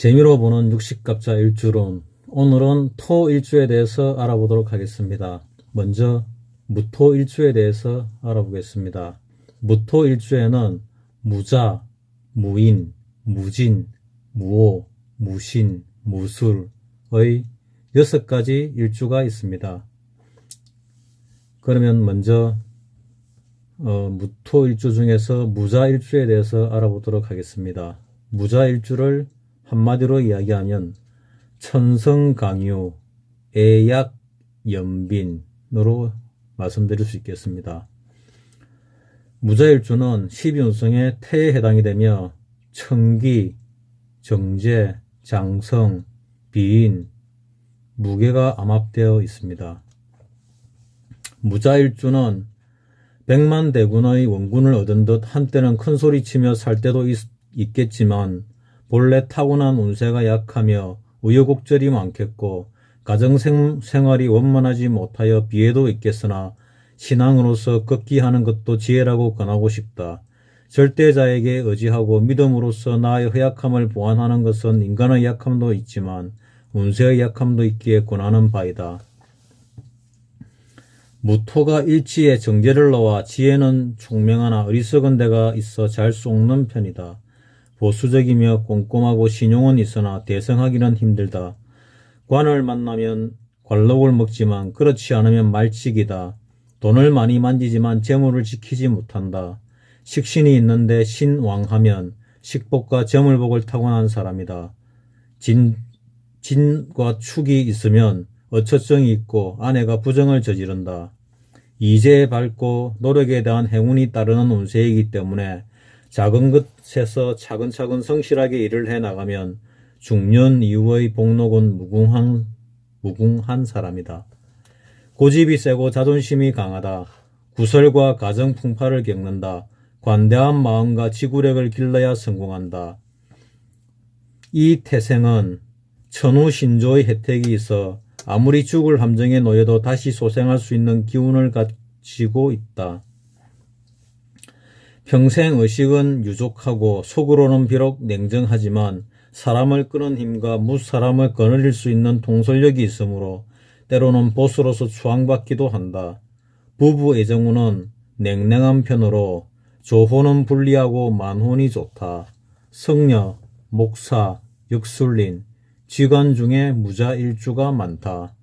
재미로 보는 육식갑자 일주론. 오늘은 토일주에 대해서 알아보도록 하겠습니다. 먼저 무토일주에 대해서 알아보겠습니다. 무토일주에는 무자, 무인, 무진, 무오, 무신, 무술의 6가지 일주가 있습니다. 그러면 먼저 무토일주 중에서 무자일주에 대해서 알아보도록 하겠습니다. 무자일주를 한마디로 이야기하면 천성강유, 애약연빈으로 말씀드릴 수 있겠습니다. 무자일주는 12운성의 태에 해당이 되며 청기, 정제, 장성, 비인, 무게가 암합되어 있습니다. 무자일주는 백만대군의 원군을 얻은 듯 한때는 큰소리치며 살 때도 있겠지만 본래 타고난 운세가 약하며 우여곡절이 많겠고 가정생활이 원만하지 못하여 비애도 있겠으나 신앙으로서 걷기하는 것도 지혜라고 권하고 싶다. 절대자에게 의지하고 믿음으로써 나의 허약함을 보완하는 것은 인간의 약함도 있지만 운세의 약함도 있기에 권하는 바이다. 무토가 일지에 정제를 넣어 지혜는 총명하나 어리석은 데가 있어 잘 쏙는 편이다. 보수적이며 꼼꼼하고 신용은 있으나 대성하기는 힘들다. 관을 만나면 관록을 먹지만 그렇지 않으면 말찍이다. 돈을 많이 만지지만 재물을 지키지 못한다. 식신이 있는데 신왕하면 식복과 재물복을 타고난 사람이다. 진과 축이 있으면 어처증이 있고 아내가 부정을 저지른다. 이재에 밝고 노력에 대한 행운이 따르는 운세이기 때문에 작은 것에서 차근차근 성실하게 일을 해나가면 중년 이후의 복록은 무궁한 사람이다. 고집이 세고 자존심이 강하다. 구설과 가정 풍파를 겪는다. 관대한 마음과 지구력을 길러야 성공한다. 이 태생은 천우신조의 혜택이 있어 아무리 죽을 함정에 놓여도 다시 소생할 수 있는 기운을 가지고 있다. 평생 의식은 유족하고 속으로는 비록 냉정하지만 사람을 끄는 힘과 무사람을 거느릴 수 있는 통솔력이 있으므로 때로는 보스로서 추앙받기도 한다. 부부 애정운은 냉랭한 편으로 조혼은 불리하고 만혼이 좋다. 성녀, 목사, 역술린, 쥐관 중에 무자일주가 많다.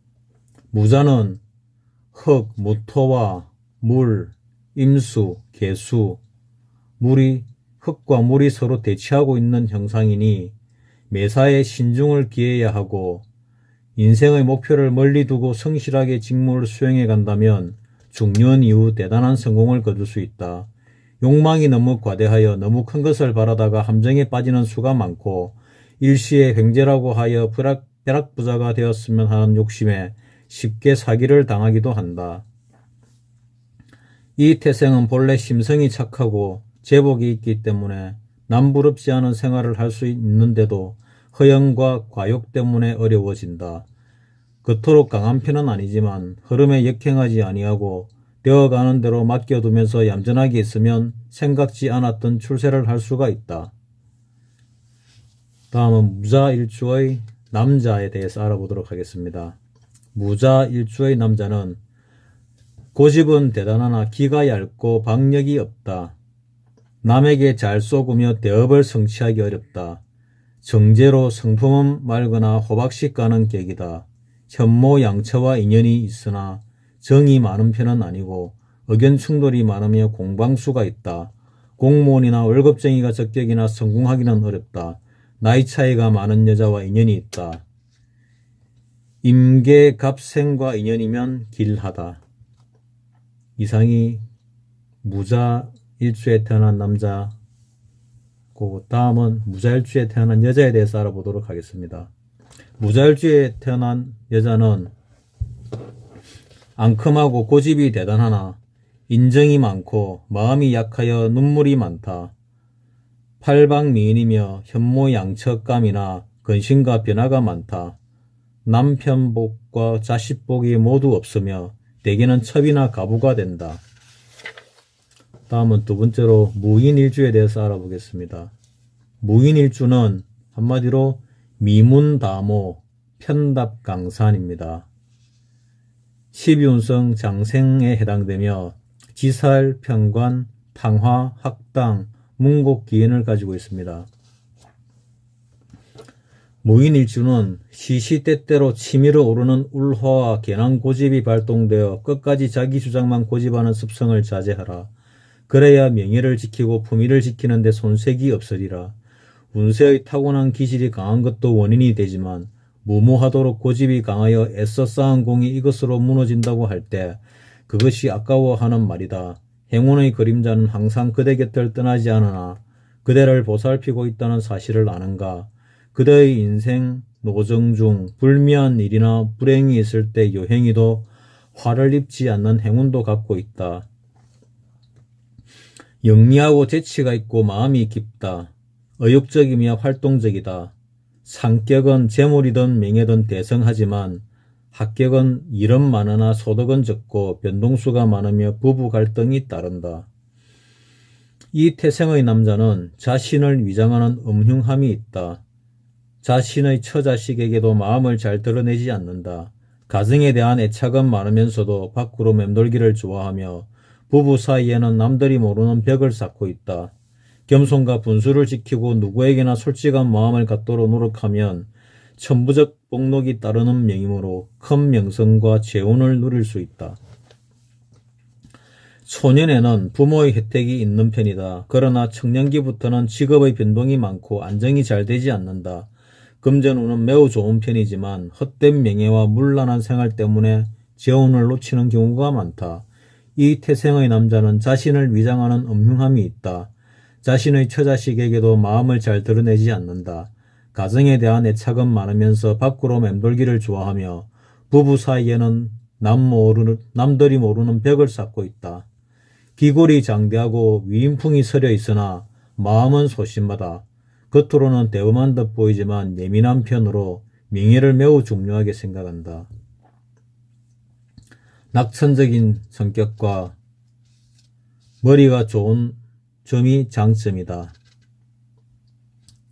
무자는 흙, 무토와 물, 임수, 개수, 흙과 물이 서로 대치하고 있는 형상이니 매사에 신중을 기해야 하고 인생의 목표를 멀리 두고 성실하게 직무를 수행해 간다면 중년 이후 대단한 성공을 거둘 수 있다. 욕망이 너무 과대하여 너무 큰 것을 바라다가 함정에 빠지는 수가 많고 일시에 횡재라고 하여 벼락부자가 되었으면 하는 욕심에 쉽게 사기를 당하기도 한다. 이 태생은 본래 심성이 착하고 제복이 있기 때문에 남부럽지 않은 생활을 할 수 있는데도 허영과 과욕 때문에 어려워진다. 그토록 강한 편은 아니지만 흐름에 역행하지 아니하고 되어가는 대로 맡겨두면서 얌전하게 있으면 생각지 않았던 출세를 할 수가 있다. 다음은 무자일주의 남자에 대해서 알아보도록 하겠습니다. 무자일주의 남자는 고집은 대단하나 기가 얇고 박력이 없다. 남에게 잘 쏘구며 대업을 성취하기 어렵다. 정제로 성품은 맑으나 호박씨 까는 격이다. 현모양처와 인연이 있으나 정이 많은 편은 아니고 의견 충돌이 많으며 공방수가 있다. 공무원이나 월급쟁이가 적격이나 성공하기는 어렵다. 나이 차이가 많은 여자와 인연이 있다. 임계갑생과 인연이면 길하다. 이상이 무자일주에 태어난 남자고 다음은 무자일주에 태어난 여자에 대해서 알아보도록 하겠습니다. 무자일주에 태어난 여자는 앙큼하고 고집이 대단하나 인정이 많고 마음이 약하여 눈물이 많다. 팔방미인이며 현모양처감이나 근심과 변화가 많다. 남편복과 자식복이 모두 없으며 대개는 첩이나 가부가 된다. 다음은 두 번째로 무인일주에 대해서 알아보겠습니다. 무인일주는 한마디로 미문다모, 편답강산입니다. 12운성 장생에 해당되며 지살, 편관, 탕화, 학당, 문곡 기인을 가지고 있습니다. 무인일주는 시시때때로 치밀어 오르는 울화와 괜한 고집이 발동되어 끝까지 자기 주장만 고집하는 습성을 자제하라. 그래야 명예를 지키고 품위를 지키는 데 손색이 없으리라. 운세의 타고난 기질이 강한 것도 원인이 되지만 무모하도록 고집이 강하여 애써 쌓은 공이 이것으로 무너진다고 할 때 그것이 아까워하는 말이다. 행운의 그림자는 항상 그대 곁을 떠나지 않으나 그대를 보살피고 있다는 사실을 아는가? 그대의 인생 노정 중 불미한 일이나 불행이 있을 때 여행이도 화를 입지 않는 행운도 갖고 있다. 영리하고 재치가 있고 마음이 깊다. 의욕적이며 활동적이다. 상격은 재물이든 명예든 대성하지만 합격은 일은 많으나 소득은 적고 변동수가 많으며 부부 갈등이 따른다. 이 태생의 남자는 자신을 위장하는 음흉함이 있다. 자신의 처자식에게도 마음을 잘 드러내지 않는다. 가정에 대한 애착은 많으면서도 밖으로 맴돌기를 좋아하며 부부 사이에는 남들이 모르는 벽을 쌓고 있다. 겸손과 분수를 지키고 누구에게나 솔직한 마음을 갖도록 노력하면 천부적 복록이 따르는 명임으로 큰 명성과 재운을 누릴 수 있다. 초년에는 부모의 혜택이 있는 편이다. 그러나 청년기부터는 직업의 변동이 많고 안정이 잘 되지 않는다. 금전운은 매우 좋은 편이지만 헛된 명예와 문란한 생활 때문에 재운을 놓치는 경우가 많다. 이 태생의 남자는 자신을 위장하는 음흉함이 있다. 자신의 처자식에게도 마음을 잘 드러내지 않는다. 가정에 대한 애착은 많으면서 밖으로 맴돌기를 좋아하며 부부 사이에는 남들이 모르는 벽을 쌓고 있다. 기골이 장대하고 위인풍이 서려 있으나 마음은 소심하다. 겉으로는 대범한 듯 보이지만 예민한 편으로 명예를 매우 중요하게 생각한다. 낙천적인 성격과 머리가 좋은 점이 장점이다.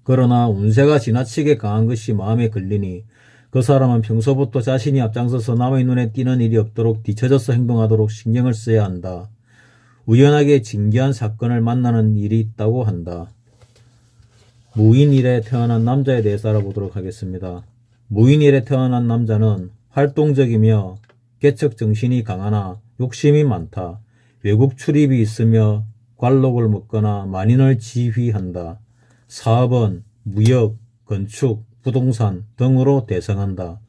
그러나 운세가 지나치게 강한 것이 마음에 걸리니 그 사람은 평소부터 자신이 앞장서서 남의 눈에 띄는 일이 없도록 뒤처져서 행동하도록 신경을 써야 한다. 우연하게 진기한 사건을 만나는 일이 있다고 한다. 무인일에 태어난 남자에 대해서 알아보도록 하겠습니다. 무인일에 태어난 남자는 활동적이며 개척정신이 강하나 욕심이 많다. 외국 출입이 있으며 관록을 먹거나 만인을 지휘한다. 사업은 무역, 건축, 부동산 등으로 대성한다.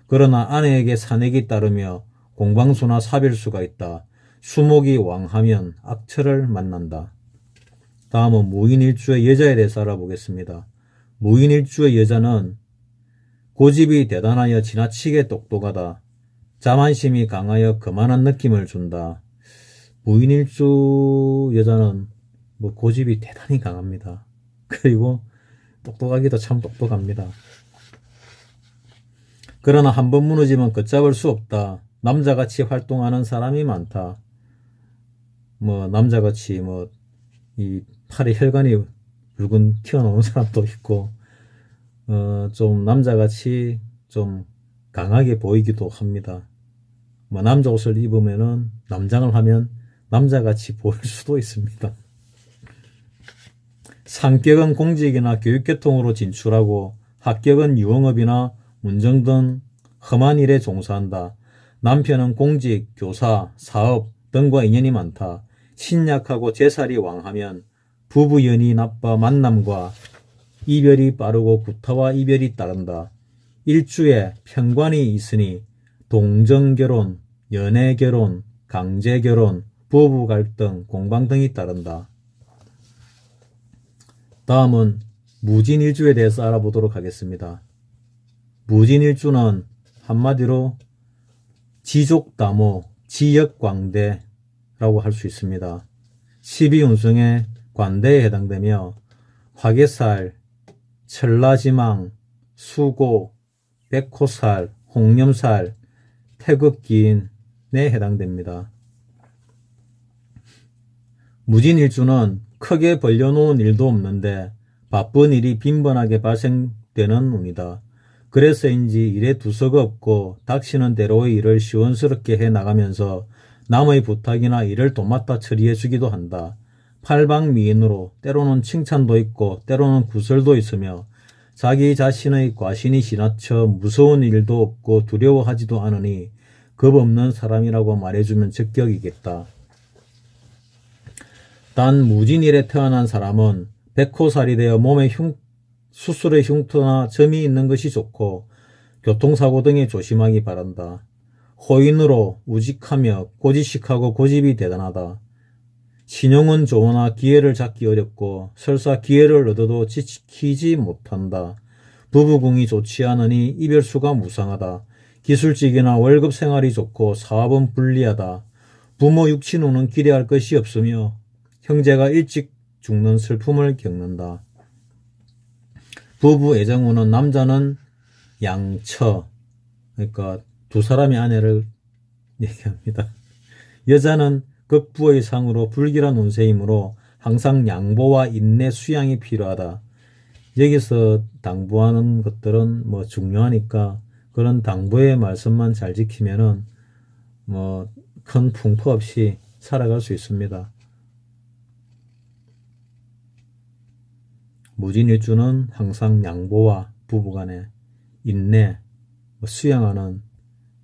그러나 아내에게 산액이 따르며 공방수나 사별수가 있다. 수목이 왕하면 악처를 만난다. 다음은 무인일주의 여자에 대해서 알아보겠습니다. 무인일주의 여자는 고집이 대단하여 지나치게 똑똑하다. 자만심이 강하여 거만한 느낌을 준다. 무인일주 여자는 고집이 대단히 강합니다. 그리고 똑똑하기도 참 똑똑합니다. 그러나 한번 무너지면 걷잡을 수 없다. 남자같이 활동하는 사람이 많다. 남자같이 이 팔에 혈관이 붉은 튀어나오는 사람도 있고, 좀 남자같이 좀 강하게 보이기도 합니다. 남자 옷을 입으면은 남장을 하면 남자같이 보일 수도 있습니다. 상격은 공직이나 교육계통으로 진출하고 합격은 유흥업이나 운정 등 험한 일에 종사한다. 남편은 공직, 교사, 사업 등과 인연이 많다. 신약하고 재살이 왕하면 부부연이 나빠 만남과 이별이 빠르고 구타와 이별이 따른다. 일주에 편관이 있으니 동정결혼, 연애결혼, 강제결혼, 부부갈등, 공방 등이 따른다. 다음은 무진일주에 대해서 알아보도록 하겠습니다. 무진일주는 한마디로 지족다모, 지역광대라고 할 수 있습니다. 12운성의 관대에 해당되며 화개살, 천라지망, 수고, 백호살, 홍념살, 태극기인에 해당됩니다. 무진일주는 크게 벌려놓은 일도 없는데 바쁜 일이 빈번하게 발생되는 되는 운이다. 그래서인지 일에 두서가 없고 닥치는 대로의 일을 시원스럽게 해나가면서 남의 부탁이나 일을 도맡아 처리해주기도 한다. 팔방미인으로 때로는 칭찬도 있고 때로는 구설도 있으며 자기 자신의 과신이 지나쳐 무서운 일도 없고 두려워하지도 않으니 겁 없는 사람이라고 말해주면 적격이겠다. 단 무진일에 태어난 사람은 백호살이 되어 몸에 수술의 흉터나 점이 있는 것이 좋고 교통사고 등에 조심하기 바란다. 호인으로 우직하며 고지식하고 고집이 대단하다. 신용은 좋으나 기회를 잡기 어렵고 설사 기회를 얻어도 지키지 못한다. 부부궁이 좋지 않으니 이별수가 무상하다. 기술직이나 월급 생활이 좋고 사업은 불리하다. 부모 육친 후는 기대할 것이 없으며 형제가 일찍 죽는 슬픔을 겪는다. 부부 애정 후는 남자는 양처, 그러니까 두 사람의 아내를 얘기합니다. 여자는 극부의 상으로 불길한 운세이므로 항상 양보와 인내, 수양이 필요하다. 여기서 당부하는 것들은 뭐 중요하니까 그런 당부의 말씀만 잘 지키면은 뭐 큰 풍파 없이 살아갈 수 있습니다. 무진일주는 항상 양보와 부부간의 인내, 수양하는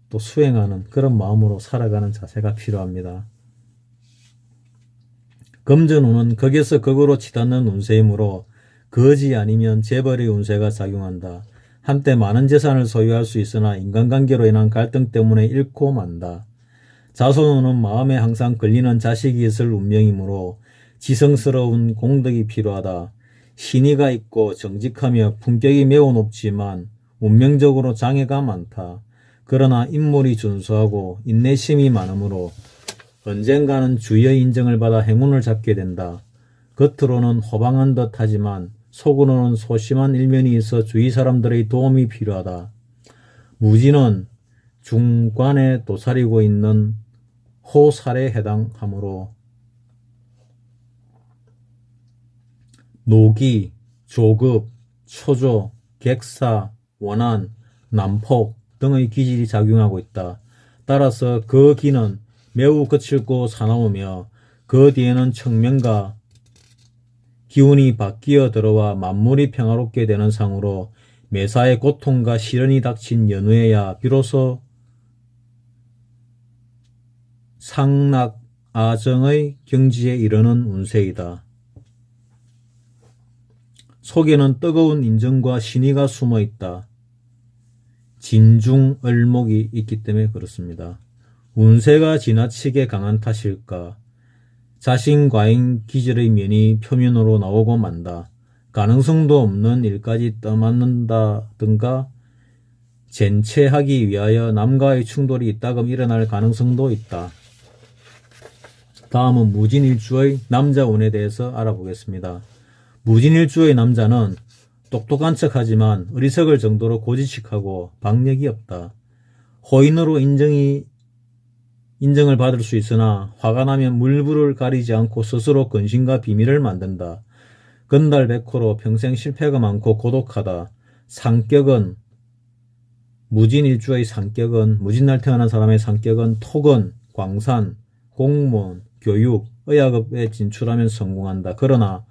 또 수행하는 그런 마음으로 살아가는 자세가 필요합니다. 금전운은 극에서 극으로 치닫는 운세이므로 거지 아니면 재벌의 운세가 작용한다. 한때 많은 재산을 소유할 수 있으나 인간관계로 인한 갈등 때문에 잃고 만다. 자손운은 마음에 항상 걸리는 자식이 있을 운명이므로 지성스러운 공덕이 필요하다. 신의가 있고 정직하며 품격이 매우 높지만 운명적으로 장애가 많다. 그러나 인물이 준수하고 인내심이 많으므로 언젠가는 주의 인정을 받아 행운을 잡게 된다. 겉으로는 호방한 듯 하지만 속으로는 소심한 일면이 있어 주위 사람들의 도움이 필요하다. 무진은 중관에 도사리고 있는 호살에 해당하므로 노기, 조급, 초조, 객사, 원한, 난폭 등의 기질이 작용하고 있다. 따라서 그 기는 매우 거칠고 사나우며 그 뒤에는 청명과 기운이 바뀌어 들어와 만물이 평화롭게 되는 상으로 매사의 고통과 시련이 닥친 연후에야 비로소 상락아정의 경지에 이르는 운세이다. 속에는 뜨거운 인정과 신의가 숨어 있다. 진중을목이 있기 때문에 그렇습니다. 운세가 지나치게 강한 탓일까? 자신과잉 기질의 면이 표면으로 나오고 만다. 가능성도 없는 일까지 떠맡는다든가 젠체하기 위하여 남과의 충돌이 이따금 일어날 가능성도 있다. 다음은 무진일주의 남자운에 대해서 알아보겠습니다. 무진일주의 남자는 똑똑한 척하지만 어리석을 정도로 고지식하고 박력이 없다. 호인으로 인정을 받을 수 있으나 화가 나면 물불을 가리지 않고 스스로 근심과 비밀을 만든다. 건달백호로 평생 실패가 많고 고독하다. 상격은 무진일주의 상격은 무진날 태어난 사람의 상격은 토건, 광산, 공무원, 교육, 의학업에 진출하면 성공한다. 그러나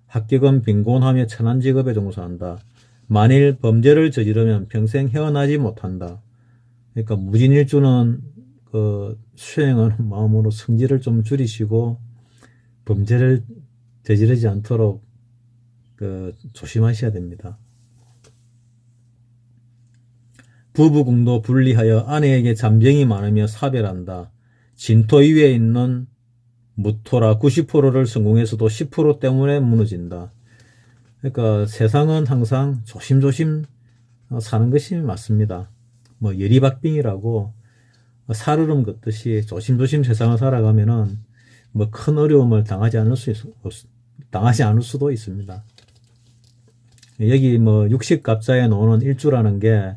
합격은 빈곤하며 천한 직업에 종사한다. 만일 범죄를 저지르면 평생 헤어나지 못한다. 그러니까 무진일주는 수행하는 마음으로 성질을 좀 줄이시고 범죄를 저지르지 않도록 조심하셔야 됩니다. 부부궁도 불리하여 아내에게 잔병이 많으며 사별한다. 진토 위에 있는 무토라 90%를 성공해서도 10% 때문에 무너진다. 그러니까 세상은 항상 조심조심 사는 것이 맞습니다. 뭐 예리박빙이라고 살얼음 걷듯이 조심조심 세상을 살아가면은 뭐 큰 어려움을 당하지 않을 수도 있습니다. 여기 뭐 육식갑자에 나오는 일주라는 게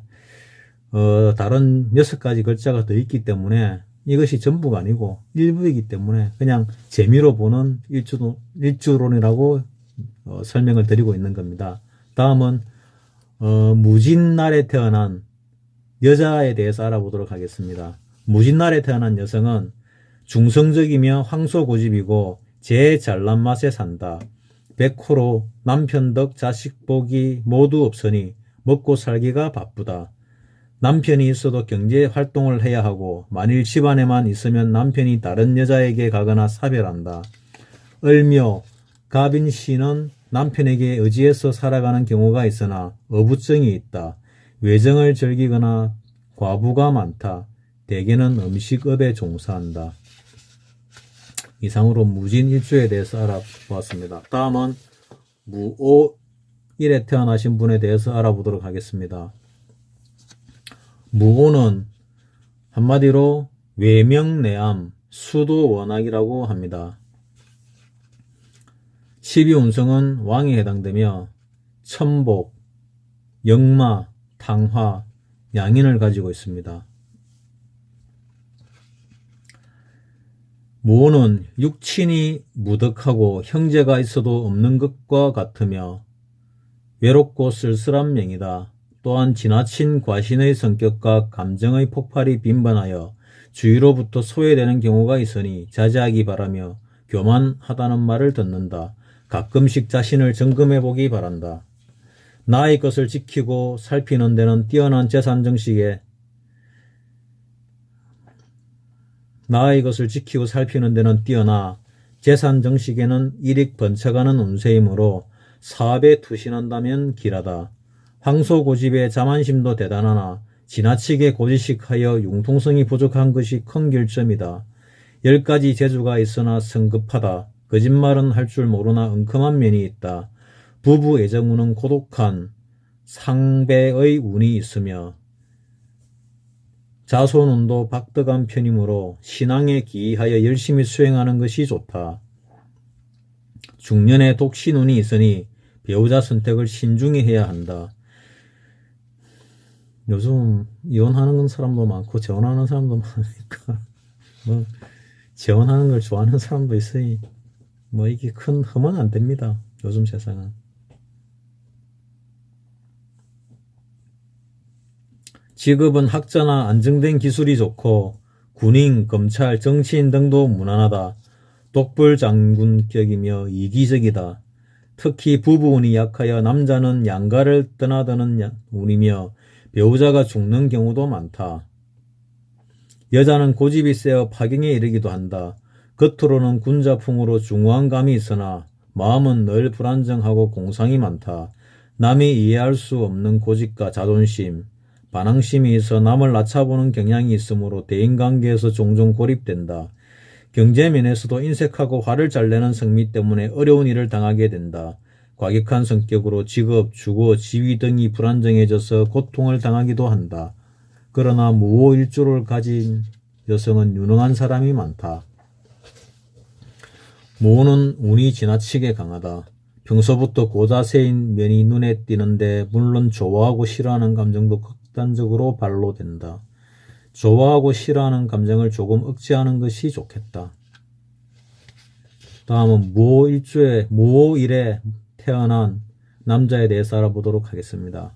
다른 6가지 글자가 더 있기 때문에 이것이 전부가 아니고 일부이기 때문에 그냥 재미로 보는 일주론이라고 설명을 드리고 있는 겁니다. 다음은 무진날에 태어난 여자에 대해서 알아보도록 하겠습니다. 무진날에 태어난 여성은 중성적이며 황소고집이고 제 잘난 맛에 산다. 백호로 남편 덕 자식 복이 모두 없으니 먹고 살기가 바쁘다. 남편이 있어도 경제 활동을 해야 하고 만일 집안에만 있으면 남편이 다른 여자에게 가거나 사별한다. 을묘, 갑인씨는 남편에게 의지해서 살아가는 경우가 있으나 어부증이 있다. 외정을 즐기거나 과부가 많다. 대개는 음식업에 종사한다. 이상으로 무진일주에 대해서 알아보았습니다. 다음은 무오일에 태어나신 분에 대해서 알아보도록 하겠습니다. 무오는 한마디로 외명내암, 수도원학이라고 합니다. 12운성은 왕에 해당되며 천복, 역마, 탕화, 양인을 가지고 있습니다. 무오는 육친이 무덕하고 형제가 있어도 없는 것과 같으며 외롭고 쓸쓸한 명이다. 또한 지나친 과신의 성격과 감정의 폭발이 빈번하여 주위로부터 소외되는 경우가 있으니 자제하기 바라며 교만하다는 말을 듣는다. 가끔씩 자신을 점검해 보기 바란다. 나의 것을 지키고 살피는 데는 뛰어난 재산 정식에 나의 것을 지키고 살피는 데는 뛰어나 재산 정식에는 일익 번쳐가는 운세이므로 사업에 투신한다면 길하다. 황소고집의 자만심도 대단하나 지나치게 고지식하여 융통성이 부족한 것이 큰 결점이다. 10가지 재주가 있으나 성급하다. 거짓말은 할 줄 모르나 엉큼한 면이 있다. 부부 애정운은 고독한 상배의 운이 있으며 자손운도 박덕한 편이므로 신앙에 기이하여 열심히 수행하는 것이 좋다. 중년에 독신운이 있으니 배우자 선택을 신중히 해야 한다. 요즘 이혼하는 사람도 많고 재혼하는 사람도 많으니까 재혼하는 걸 좋아하는 사람도 있으니 이게 큰 흠은 안 됩니다. 요즘 세상은. 직업은 학자나 안정된 기술이 좋고 군인, 검찰, 정치인 등도 무난하다. 독불장군격이며 이기적이다. 특히 부부운이 약하여 남자는 양가를 떠나드는 운이며 배우자가 죽는 경우도 많다. 여자는 고집이 세어 파경에 이르기도 한다. 겉으로는 군자풍으로 중후한 감이 있으나 마음은 늘 불안정하고 공상이 많다. 남이 이해할 수 없는 고집과 자존심, 반항심이 있어 남을 낮춰보는 경향이 있으므로 대인관계에서 종종 고립된다. 경제면에서도 인색하고 화를 잘 내는 성미 때문에 어려운 일을 당하게 된다. 과격한 성격으로 직업, 주거, 지위 등이 불안정해져서 고통을 당하기도 한다. 그러나 무오일주를 가진 여성은 유능한 사람이 많다. 무오는 운이 지나치게 강하다. 평소부터 고자세인 면이 눈에 띄는데 물론 좋아하고 싫어하는 감정도 극단적으로 발로된다. 좋아하고 싫어하는 감정을 조금 억제하는 것이 좋겠다. 다음은 무오일에 태어난 남자에 대해서 알아보도록 하겠습니다.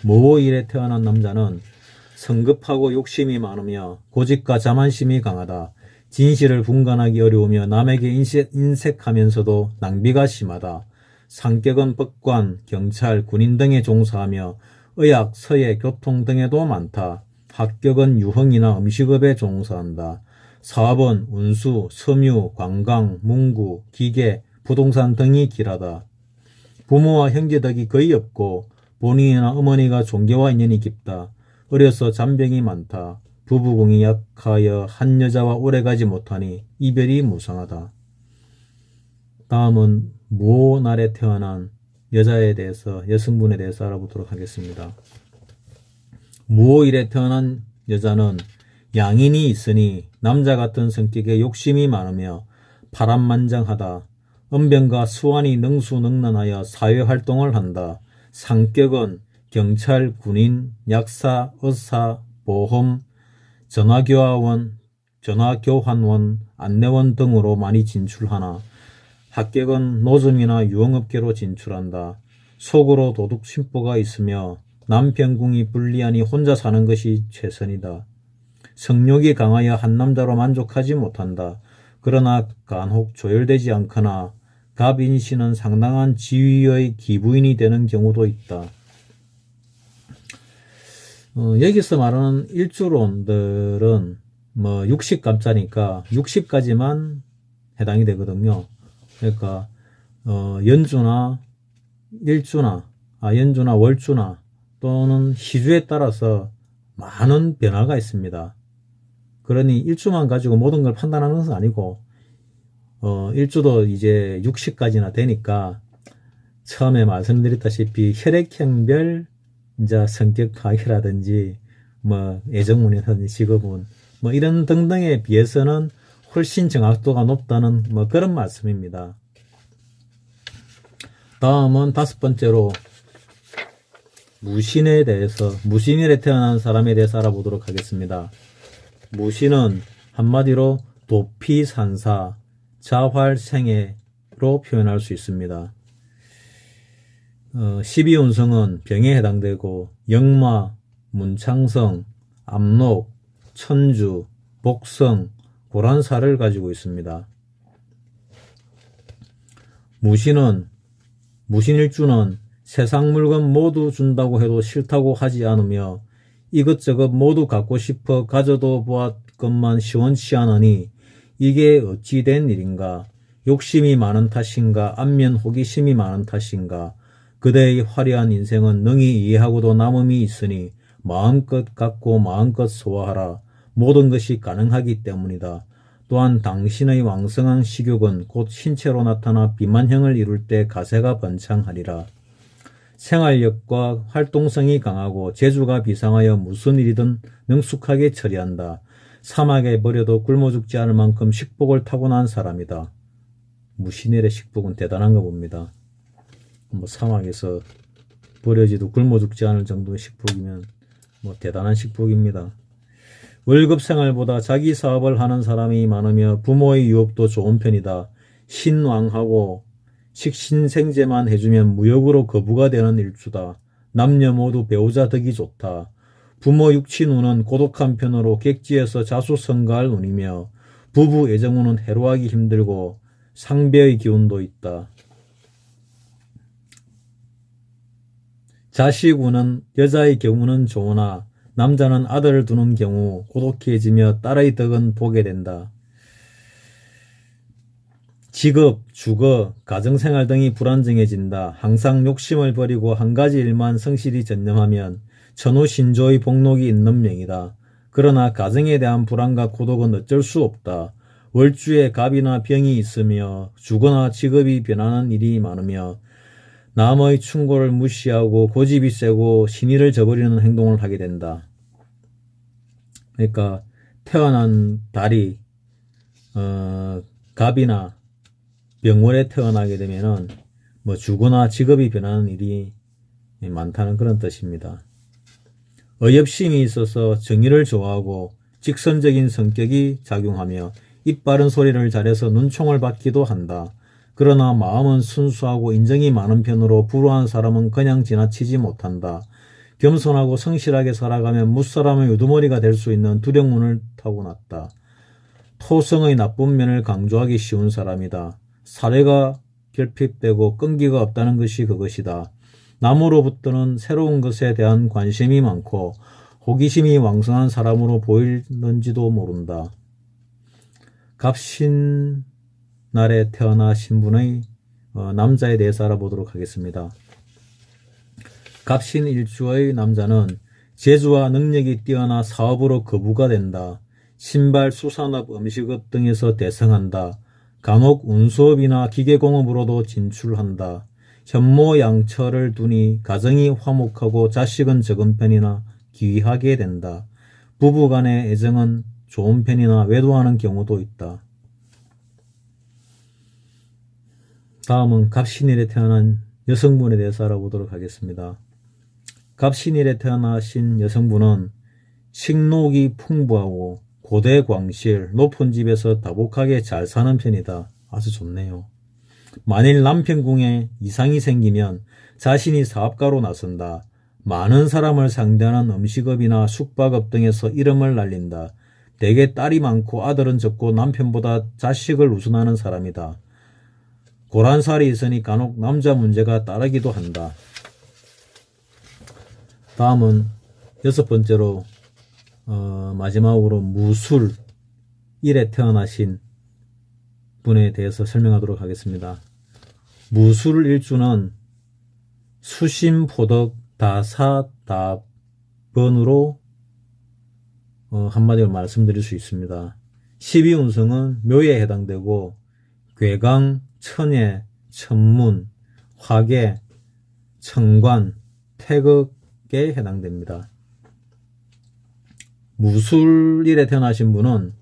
무오일에 태어난 남자는 성급하고 욕심이 많으며 고집과 자만심이 강하다. 진실을 분간하기 어려우며 남에게 인색하면서도 낭비가 심하다. 상격은 법관, 경찰, 군인 등에 종사하며 의학, 서예, 교통 등에도 많다. 학격은 유흥이나 음식업에 종사한다. 사업은 운수, 섬유, 관광, 문구, 기계, 부동산 등이 길하다. 부모와 형제 덕이 거의 없고 본인이나 어머니가 종교와 인연이 깊다. 어려서 잔병이 많다. 부부궁이 약하여 한 여자와 오래가지 못하니 이별이 무성하다. 다음은 무오날에 태어난 여성분에 대해서 알아보도록 하겠습니다. 무오일에 태어난 여자는 양인이 있으니 남자 같은 성격에 욕심이 많으며 파란만장하다. 언변과 수완이 능수능란하여 사회활동을 한다. 상격은 경찰, 군인, 약사, 의사, 보험, 전화교환원, 안내원 등으로 많이 진출하나 합격은 노점이나 유흥업계로 진출한다. 속으로 도둑심보가 있으며 남편궁이 불리하니 혼자 사는 것이 최선이다. 성욕이 강하여 한 남자로 만족하지 못한다. 그러나 간혹 조율되지 않거나 갑인씨는 상당한 지위의 기부인이 되는 경우도 있다. 여기서 말하는 일주론들은 60갑자니까 60까지만 해당이 되거든요. 그러니까 연주나 연주나 월주나 또는 희주에 따라서 많은 변화가 있습니다. 그러니 일주만 가지고 모든 걸 판단하는 것은 아니고 일주도 이제 60까지나 되니까 처음에 말씀드렸다시피 혈액형별 이제 성격 파악이라든지 애정운이라든지 직업운 이런 등등에 비해서는 훨씬 정확도가 높다는 그런 말씀입니다. 다음은 5번째로 무신에 대해서, 무신일에 태어난 사람에 대해서 알아보도록 하겠습니다. 무신은 한마디로 도피산사, 자활생애로 표현할 수 있습니다. 12운성은 병에 해당되고 역마, 문창성, 압록, 천주, 복성, 고란사를 가지고 있습니다. 무신일주는 세상 물건 모두 준다고 해도 싫다고 하지 않으며 이것저것 모두 갖고 싶어 가져도 보았건만 시원치 않으니 이게 어찌 된 일인가? 욕심이 많은 탓인가? 안면 호기심이 많은 탓인가? 그대의 화려한 인생은 능히 이해하고도 남음이 있으니 마음껏 갖고 마음껏 소화하라. 모든 것이 가능하기 때문이다. 또한 당신의 왕성한 식욕은 곧 신체로 나타나 비만형을 이룰 때 가세가 번창하리라. 생활력과 활동성이 강하고 재주가 비상하여 무슨 일이든 능숙하게 처리한다. 사막에 버려도 굶어 죽지 않을 만큼 식복을 타고난 사람이다. 무신일의 식복은 대단한 거 봅니다. 사막에서 버려지도 굶어 죽지 않을 정도의 식복이면 대단한 식복입니다. 월급 생활보다 자기 사업을 하는 사람이 많으며 부모의 유업도 좋은 편이다. 신왕하고 식신생제만 해주면 무역으로 거부가 되는 일주다. 남녀 모두 배우자 덕이 좋다. 부모 육친운은 고독한 편으로 객지에서 자수성가할 운이며 부부 애정운은 해로하기 힘들고 상배의 기운도 있다. 자식운은 여자의 경우는 좋으나 남자는 아들을 두는 경우 고독해지며 딸의 덕은 보게 된다. 직업, 주거, 가정생활 등이 불안정해진다. 항상 욕심을 버리고 한 가지 일만 성실히 전념하면 천우신조의 복록이 있는 명이다. 그러나 가정에 대한 불안과 고독은 어쩔 수 없다. 월주에 갑이나 병이 있으며 주거나 직업이 변하는 일이 많으며 남의 충고를 무시하고 고집이 세고 신의를 저버리는 행동을 하게 된다. 그러니까 태어난 달이 갑이나 병월에 태어나게 되면은 주거나 직업이 변하는 일이 많다는 그런 뜻입니다. 어엽심이 있어서 정의를 좋아하고 직선적인 성격이 작용하며 입 바른 소리를 잘해서 눈총을 받기도 한다. 그러나 마음은 순수하고 인정이 많은 편으로 불우한 사람은 그냥 지나치지 못한다. 겸손하고 성실하게 살아가면 무사람의 우두머리가 될 수 있는 두령운을 타고났다. 토성의 나쁜 면을 강조하기 쉬운 사람이다. 사례가 결핍되고 끈기가 없다는 것이 그것이다. 남으로부터는 새로운 것에 대한 관심이 많고 호기심이 왕성한 사람으로 보이는지도 모른다. 갑신날에 태어나신 분의 남자에 대해서 알아보도록 하겠습니다. 갑신일주의 남자는 재주와 능력이 뛰어나 사업으로 거부가 된다. 신발, 수산업, 음식업 등에서 대성한다. 간혹 운수업이나 기계공업으로도 진출한다. 현모양처를 두니 가정이 화목하고 자식은 적은 편이나 귀하게 된다. 부부간의 애정은 좋은 편이나 외도하는 경우도 있다. 다음은 갑신일에 태어난 여성분에 대해서 알아보도록 하겠습니다. 갑신일에 태어나신 여성분은 식록이 풍부하고 고대 광실, 높은 집에서 다복하게 잘 사는 편이다. 아주 좋네요. 만일 남편궁에 이상이 생기면 자신이 사업가로 나선다. 많은 사람을 상대하는 음식업이나 숙박업 등에서 이름을 날린다. 대개 딸이 많고 아들은 적고 남편보다 자식을 우선하는 사람이다. 고란살이 있으니 간혹 남자 문제가 따르기도 한다. 다음은 6번째로 마지막으로 무술 일에 태어나신 분에 대해서 설명하도록 하겠습니다. 무술 일주는 수심포덕 다사다번으로 한마디로 말씀드릴 수 있습니다. 12운성은 묘에 해당되고 괴강, 천예, 천문, 화계, 청관, 태극에 해당됩니다. 무술일에 태어나신 분은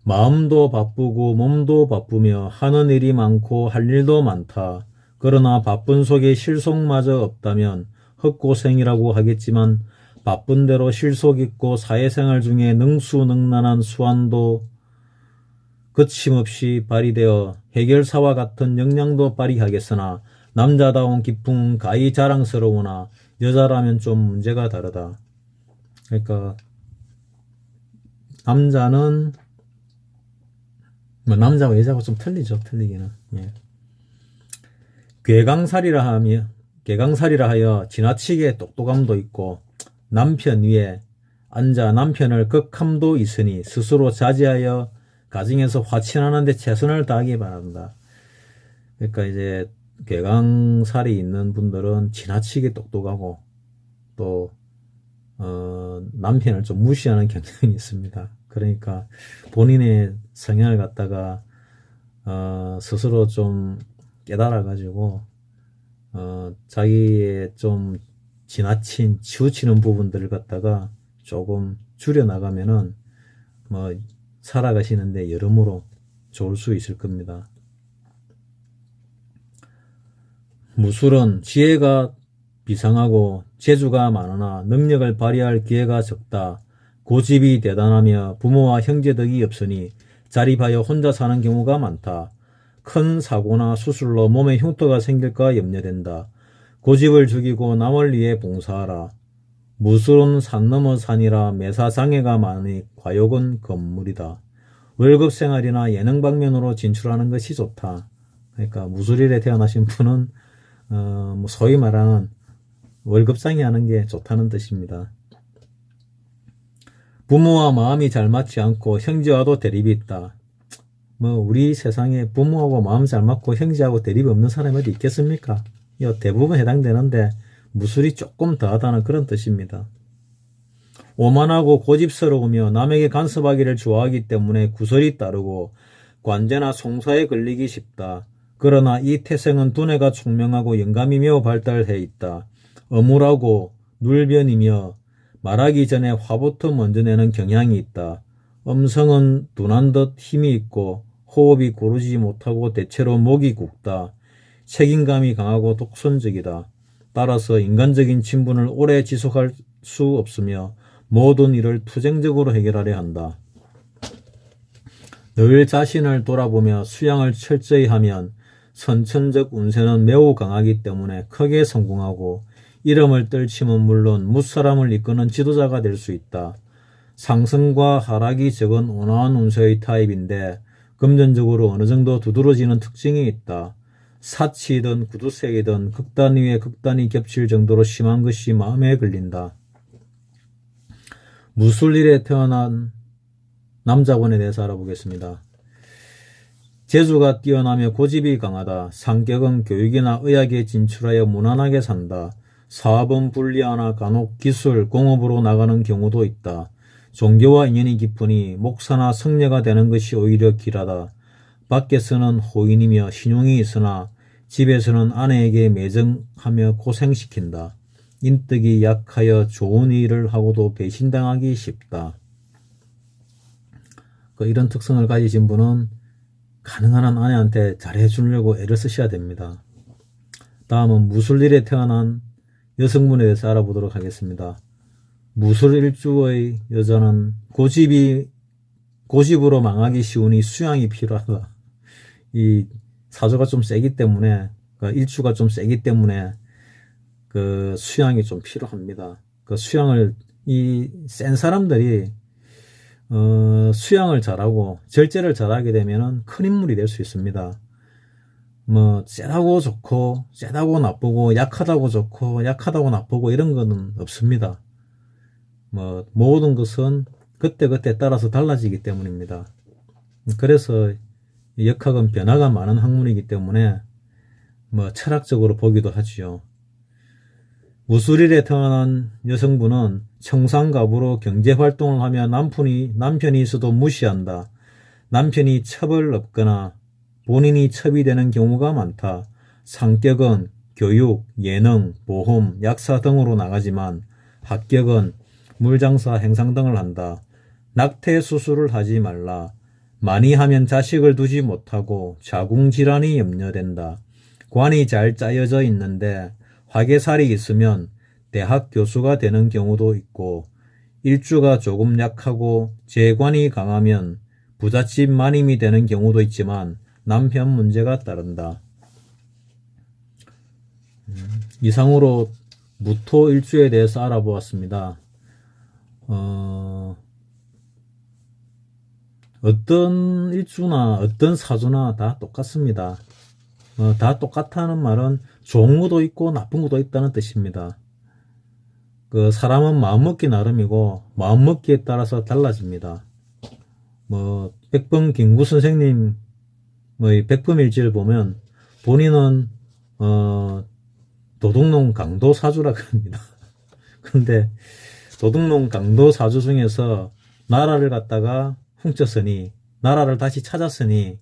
마음도 바쁘고 몸도 바쁘며 하는 일이 많고 할 일도 많다. 그러나 바쁜 속에 실속마저 없다면 헛고생이라고 하겠지만 바쁜 대로 실속 있고 사회생활 중에 능수능란한 수완도 거침없이 발휘되어 해결사와 같은 역량도 발휘하겠으나 남자다운 기풍은 가히 자랑스러우나 여자라면 좀 문제가 다르다. 그러니까 남자는 남자와 여자가 좀 틀리죠. 틀리기는. 예. 괴강살이라 하여 지나치게 똑똑함도 있고 남편 위에 앉아 남편을 극함도 있으니 스스로 자제하여 가정에서 화친하는 데 최선을 다하기 바란다. 그러니까 이제 괴강살이 있는 분들은 지나치게 똑똑하고 또 남편을 좀 무시하는 경향이 있습니다. 그러니까 본인의 성향을 갖다가 스스로 좀 깨달아 가지고 자기의 좀 지나친 치우치는 부분들을 갖다가 조금 줄여 나가면은 뭐 살아가시는데 여러모로 좋을 수 있을 겁니다. 무술은 지혜가 비상하고 재주가 많으나 능력을 발휘할 기회가 적다. 고집이 대단하며 부모와 형제 덕이 없으니 자립하여 혼자 사는 경우가 많다. 큰 사고나 수술로 몸에 흉터가 생길까 염려된다. 고집을 죽이고 남을 위해 봉사하라. 무술은 산 넘어 산이라 매사 장애가 많으니 과욕은 건물이다. 월급 생활이나 예능 방면으로 진출하는 것이 좋다. 그러니까 무술일에 태어나신 분은 뭐 소위 말하는 월급장이 하는 게 좋다는 뜻입니다. 부모와 마음이 잘 맞지 않고 형제와도 대립이 있다. 뭐 우리 세상에 부모하고 마음 잘 맞고 형제하고 대립이 없는 사람이 어디 있겠습니까? 대부분 해당되는데 무술이 조금 더하다는 그런 뜻입니다. 오만하고 고집스러우며 남에게 간섭하기를 좋아하기 때문에 구설이 따르고 관제나 송사에 걸리기 쉽다. 그러나 이 태생은 두뇌가 총명하고 영감이 매우 발달해 있다. 어물하고 눌변이며 말하기 전에 화부터 먼저 내는 경향이 있다. 음성은 둔한 듯 힘이 있고 호흡이 고르지 못하고 대체로 목이 굵다. 책임감이 강하고 독선적이다. 따라서 인간적인 친분을 오래 지속할 수 없으며 모든 일을 투쟁적으로 해결하려 한다. 늘 자신을 돌아보며 수양을 철저히 하면 선천적 운세는 매우 강하기 때문에 크게 성공하고 이름을 떨치면 물론 무사람을 이끄는 지도자가 될 수 있다. 상승과 하락이 적은 온화한 운세의 타입인데 금전적으로 어느 정도 두드러지는 특징이 있다. 사치이든 구두쇠이든 극단 위에 극단이 겹칠 정도로 심한 것이 마음에 걸린다. 무술일에 태어난 남자분에 대해서 알아보겠습니다. 재주가 뛰어나며 고집이 강하다. 상격은 교육이나 의학에 진출하여 무난하게 산다. 사업은 불리하나 간혹 기술, 공업으로 나가는 경우도 있다. 종교와 인연이 깊으니 목사나 성녀가 되는 것이 오히려 길하다. 밖에서는 호인이며 신용이 있으나 집에서는 아내에게 매정하며 고생시킨다. 인덕이 약하여 좋은 일을 하고도 배신당하기 쉽다. 이런 특성을 가지신 분은 가능한 한 아내한테 잘해주려고 애를 쓰셔야 됩니다. 다음은 무술일에 태어난 여성분에 대해서 알아보도록 하겠습니다. 무술일주의 여자는 고집으로 망하기 쉬우니 수양이 필요하다. 이 사주가 좀 세기 때문에, 일주가 좀 세기 때문에 그 수양이 좀 필요합니다. 그 수양을 이 센 사람들이 수양을 잘하고 절제를 잘하게 되면은 큰 인물이 될 수 있습니다. 뭐 세다고 좋고 세다고 나쁘고 약하다고 좋고 약하다고 나쁘고 이런 거는 없습니다. 뭐 모든 것은 그때그때 따라서 달라지기 때문입니다. 그래서 역학은 변화가 많은 학문이기 때문에 뭐 철학적으로 보기도 하지요. 무술일에 태어난 여성분은 청산가부로 경제활동을 하며 남편이 있어도 무시한다. 남편이 첩을 엎거나 본인이 첩이 되는 경우가 많다. 상격은 교육, 예능, 보험, 약사 등으로 나가지만 합격은 물장사, 행상 등을 한다. 낙태 수술을 하지 말라. 많이 하면 자식을 두지 못하고 자궁질환이 염려된다. 관이 잘 짜여져 있는데 화계살이 있으면 대학 교수가 되는 경우도 있고 일주가 조금 약하고 재관이 강하면 부잣집 마님이 되는 경우도 있지만 남편 문제가 따른다. 이상으로 무토일주에 대해서 알아보았습니다. 어떤 일주나 어떤 사주나 다 똑같습니다. 다 똑같다는 말은 좋은 것도 있고 나쁜 것도 있다는 뜻입니다. 그 사람은 마음먹기 나름이고 마음먹기에 따라서 달라집니다. 뭐 백범 김구 선생님 백범일지를 보면 본인은 도둑놈 강도 사주라고 합니다. 그런데 도둑놈 강도 사주 중에서 나라를 갖다가 훔쳤으니 나라를 다시 찾았으니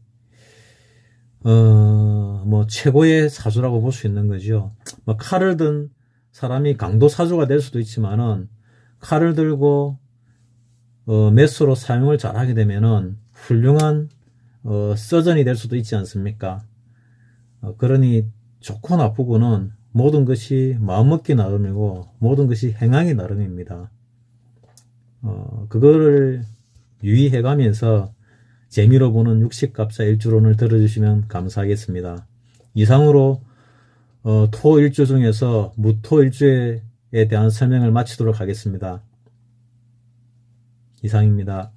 뭐 최고의 사주라고 볼 수 있는 거죠. 뭐 칼을 든 사람이 강도 사주가 될 수도 있지만은 칼을 들고 메스로 사용을 잘하게 되면은 훌륭한 서전이 될 수도 있지 않습니까? 그러니 좋고 나쁘고는 모든 것이 마음먹기 나름이고 모든 것이 행하기 나름입니다. 그거를 유의해가면서 재미로 보는 육식갑사 일주론을 들어주시면 감사하겠습니다. 이상으로 토일주 중에서 무토일주에 대한 설명을 마치도록 하겠습니다. 이상입니다.